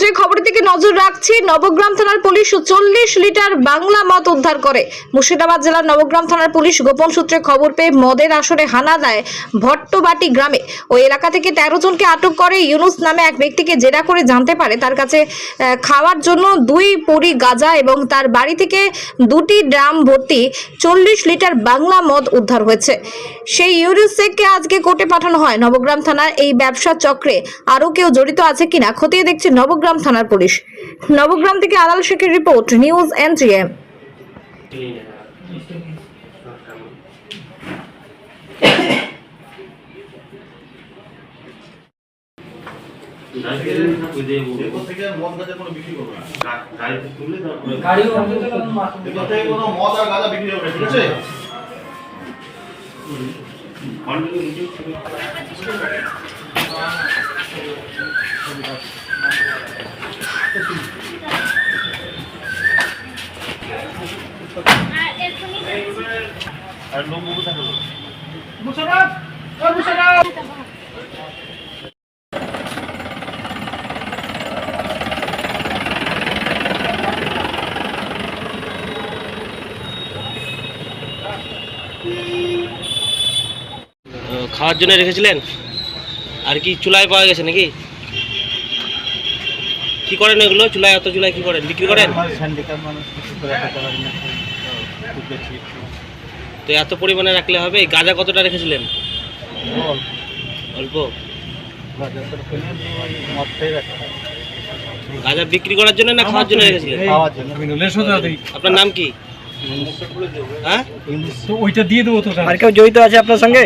যে খবরের দিকে নজর রাখছি, নবগ্রাম থানার পুলিশ 40 লিটার বাংলা মদ উদ্ধার করে। মুর্শিদাবাদ জেলার নবগ্রাম থানার পুলিশ গোপন সূত্রে খবর পেয়ে মদের আসরে হানা দেয় ভট্টবাটি গ্রামে। ওই এলাকা থেকে 13 জনকে আটক করে। ইউনুস নামে এক ব্যক্তিকে জেরা করে জানতে পারে তার কাছে খাওয়ার জন্য 2 পরি গাঁজা এবং তার বাড়ি থেকে 2টি ড্রাম ভর্তি 40 লিটার বাংলা মদ উদ্ধার হয়েছে। সেই ইউনুস শেখকে আজকে কোর্টে পাঠানো হয়। নবগ্রাম থানার এই ব্যবসা চক্রে আরো কেউ জড়িত আছে কিনা খতিয়ে দেখছে নবগ্রাম থানার পুলিশ। নবগ্রাম থেকে আলাল শেখের রিপোর্ট, নিউজ এনজিএম। খাওয়ার জন্য রেখেছিলেন? আর কি চুলায় পাওয়া গেছে নাকি? কি করেন এগুলো? চুলায়, এত চুলায় কি করেন? বিক্রি করেন? তো এত পরিমাণে রাখলে হবে? গাঁজা কতটা রেখেছিলেন? অল্প। গাঁজা বিক্রি করার জন্য না খাওয়ার জন্য রেখেছিলেন? আপনার নাম কি? হ্যাঁ, ওইটা দিয়ে দেবো তো। আর কেউ জড়িত আছে আপনার সঙ্গে?